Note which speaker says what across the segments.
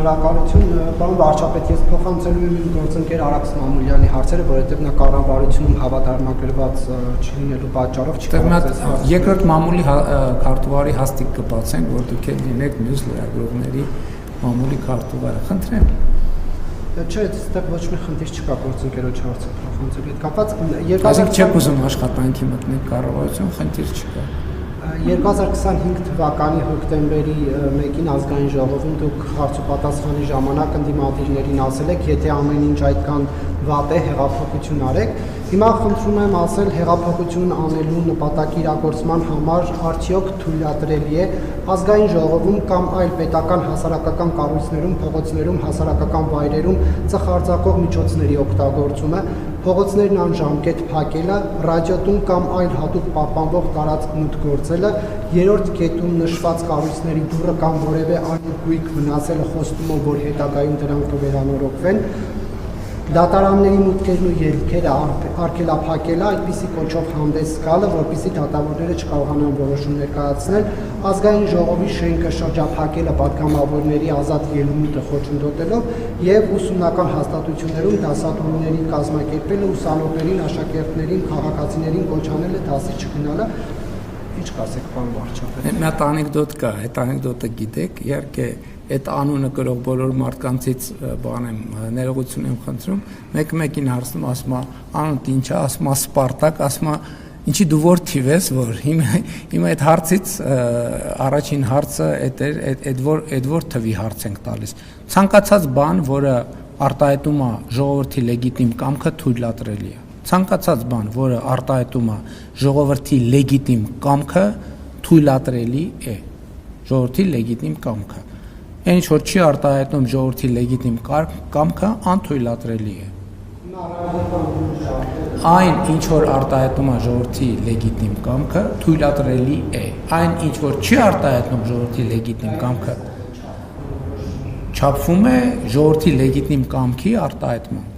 Speaker 1: Շնորհակալություն, պարոն վարչապետ, ես փոխանցելու եմ իմ գործընկեր Արաքս Մամուլյանի հարցերը, որովհետև նա կառավարությունում հավատարմագրված չլինելու պատճառով
Speaker 2: չի։ Երկրորդ մամուլի քարտուղարի հաստիկ կբացենք, որ դուք եք լինեք մյուս լրագրողների մամուլի քարտուղարը, խնդրեմ։
Speaker 1: Չէ, այստեղ ոչ մի խնդիր չկա գործընկերոջ հարցը փոխանցելու հետ կապված։
Speaker 2: Այսինքն չեք ուզում աշխատանքի մտնեք կառավարություն, խնդիր չկա։
Speaker 1: 2025 թվականի հոկտեմբերի 1-ին ազգային ժողովում դուք հարց ու պատասխանի ժամանակ ընդդիմադիրներին ասել եք, եթե ամեն ինչ այդքան վատ է, հեղափոխություն արեք։ Հիմա խնդրում եմ ասել, հեղափոխություն անելու նպատակի իրագործման համար արդյոք թույլատրելի է ազգային ժողովում կամ այլ պետական հասարակական կառույցներում, փողոցներում, հասարակական վայրերում ծխարձակող միջոցների օգտագործումը, փողոցներն անժամկետ փակելը, ռադիոտուն կամ այլ հատուկ պահպանվող տարածք մուտք գործելը, երրորդ կետում նշված կառույցների դուռը կամ որևէ այլ գույք վնասելը խոստումով, որ հետագայում դրանք կվերանորոգվեն, դատարանների մուտքերն ու ելքերը արգելափակելը, այդպիսի կոչով հանդես գալը, որպեսզի դատավորները չկարողանան որոշումներ կայացնել, ազգային ժողովի շենքը շրջափակելը պատգամավորների ազատ ելումուտը խոչընդոտելով եւ ուսումնական հաստատություններում դասադուլների կազմակերպելը, ուսանողներին, աշակերտներին, քաղաքացիներին կոչ անելը դասի չգնալը։ Ինչ կասեք, պարոն վարչապետ։
Speaker 2: Մի հատ անեկդոտ կա, այդ անեկդոտը գիտեք, իհարկե այդ անունը կրող բոլոր մարդկանցից ներողություն եմ խնդրում, մեկին հարցնում, ասում է, անունդ ինչ է, ասում է Սպարտակ, ասում է, ինչի դու որ թիվ ես, որ հիմա այդ հարցից առաջին հարցը այդ որ թվի հարց ենք տալիս։ Ցանկացած բան, որը արտահայտում է ժողովրդի լեգիտիմ կամքը, թույլատրելի է։ Ցանկացած բան, որը արտահայտում է ժողովրդի լեգիտիմ կամքը, թույլատրելի է։ Ժողովրդի լեգիտիմ կամքը։ Այն ինչ որ չի արտահայտում ժողովրդի լեգիտիմ կամքը, անթույլատրելի է։ Այն ինչ որ արտահայտում է ժողովրդի լեգիտիմ կամքը, թույլատրելի է։ Այն ինչ որ չի արտահայտում ժողովրդի լեգիտիմ կամքը, չափվում է ժողովրդի լեգիտիմ կամքի արտահայտմամբ։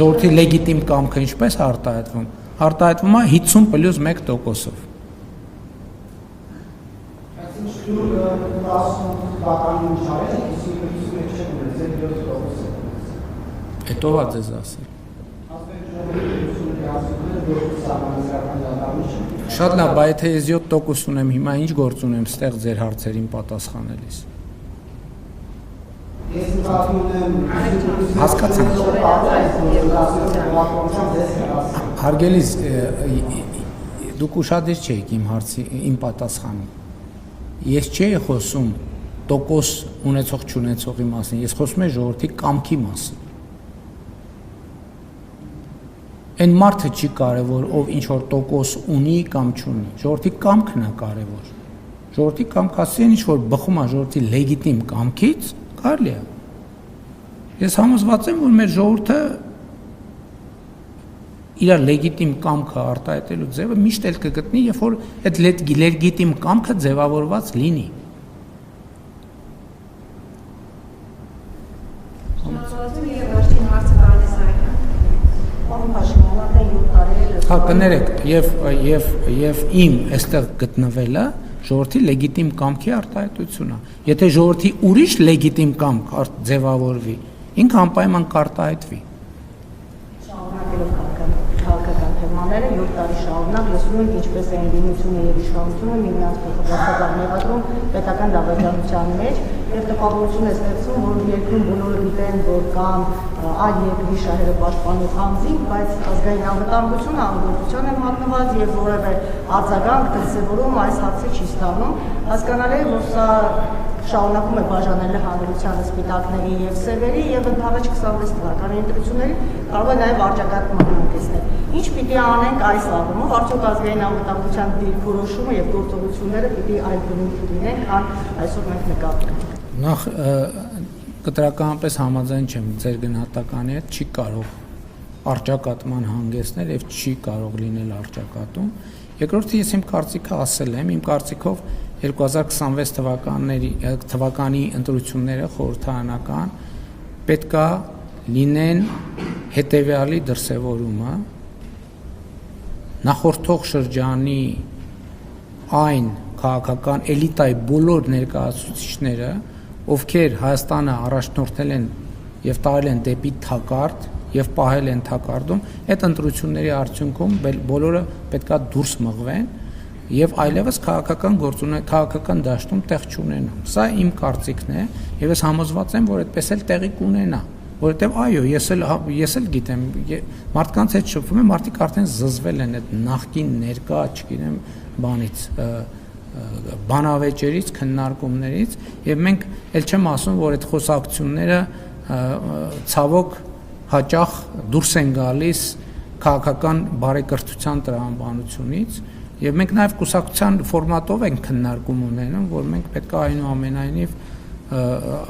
Speaker 2: Ժողովրդի լեգիտիմ կամքը ինչպես է արտահայտվում։ Արտահայտվում է 50+1%-ով։ Այդ ով է ձեզ ասել։ Շատ լավ, բայց եթե ես 7% ունեմ, հիմա ինչ գործ ունեմ ստեղ ձեր հարցերին պատասխանելիս։ Հասկացեք։ Հարգելիս, դուք ուշադիր չեք իմ պատասխանին։ Ես չէի խոսում տոկոս ունեցող չունեցողի մասին, ես խոսում եմ ժողովրդի կամքի մասին։ Այն մարդը չի կարևոր, ով ինչ որ տոկոս ունի կամ չունի, ժողովրդի կամքն է կարևոր։ Ժողովրդի կամքը ասեն ինչ որ բխում է ժողովրդի լեգիտիմ կամքից, կարելի է։ Ես համոզված եմ, որ մեր ժողովուրդը իր լեգիտիմ կամքը արտահայտելու ձևը միշտ էլ կգտնի, երբ որ այդ լեգիտիմ կամքը ձևավորված լինի։ Հա, կներեք, եւ իմ այստեղ գտնվելը ժողովրդի լեգիտիմ կամքի արտահայտություն է։ Եթե ժողովրդի ուրիշ լեգիտիմ կամք ձևավորվի, ինքը անպայման կարտահայտվի։
Speaker 3: Թեմաները 7 տարի շարունակ լսում ինչպես է ընդդիմությունը եւ իշխանությունը միմյանց փոխադարձաբար մեղադրում պետական դավաճանության մեջ եւ տպավորություն է ստեղծում, որ երկրում բոլորը գիտեն, որ կան այլ երկրի շահերը պաշտպանող անձինք, բայց ազգային անվտանգությունը անգործության է մատնված եւ որևէ արձագանք դրսեւորում այս հարցի չի ստանում։ Հասկանալի է, որ սա շարունակում է բաժանել հանրությանը սպիտակների եւ սևերի եւ ընդառաջ 26 թվականի ընտրությունների կարող է նաեւ արճակատման հանգեցնել։ Ինչ պիտի անենք այս առումով, արդյոք ազգային անվտանգության դիրքորոշումը եւ գործողությունները պիտի այլ բնույթ լինեն, քան այսօր մենք նկատում ենք։
Speaker 2: Նախ կտրականապես համաձայն չեմ ձեր գնահատականի հետ, չի կարող արճակատման հանգեցնել եւ չի կարող լինել արճակատում։ Երկրորդը ես իմ կարծիքը ասել եմ, իմ կարծիքով 2026 թվականի ընտրությունները խորհրդարանական պետքա լինեն հետևյալի դրսևորումը նախորդող շրջանի այն քաղաքական էլիտայի բոլոր ներկայացուցիչները, ովքեր Հայաստանը առաջնորդել են եւ տարել են դեպի թակարդ եւ պահել են թակարդում, այդ ընտրությունների արդյունքում բոլորը պետքա դուրս մղվեն եւ այլևս քաղաքական դաշտում տեղ չունենան։ Սա իմ կարծիքն է եւ ես համոզված եմ, որ այդպես էլ տեղի կունենա, որովհետեւ այո, ես էլ գիտեմ, մարդկանց հետ շփվում եմ, մարդիկ արդեն զզվել են այդ նախկին ներկա, չգիտեմ, բանից բանավեճերից, քննարկումներից եւ մենք էլ չեմ ասում, որ այդ խոսակցությունները ցավոք հաճախ դուրս են գալիս քաղաքական բարեկրթության տրամաբանությունից եւ մենք նաեւ կուսակցության ֆորմատով ենք քննարկում ունենում, որ մենք պետք է այնուամենայնիվ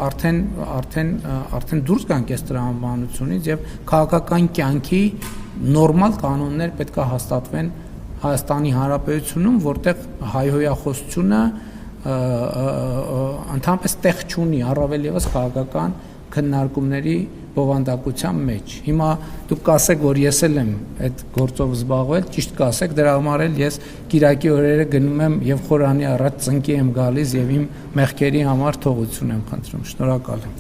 Speaker 2: արդեն դուրս գանք այս տրամաբանությունից եւ քաղաքական կյանքի նորմալ կանոններ պետք է հաստատվեն Հայաստանի Հանրապետությունում, որտեղ հայհոյախոսությունը ընդհանրապես տեղ չունի, առավել եւս քաղաքական քննարկումների բովանդակության մեջ։ Հիմա դուք կասեք, որ ես էլ եմ այդ գործով զբաղվել, ճիշտ կասեք, դրա համար էլ ես Կիրակի օրերը գնում եմ եւ խորանի առաջ ծնկի եմ գալիս եւ իմ մեղքերի համար թողություն եմ խնդրում։ Շնորհակալ եմ։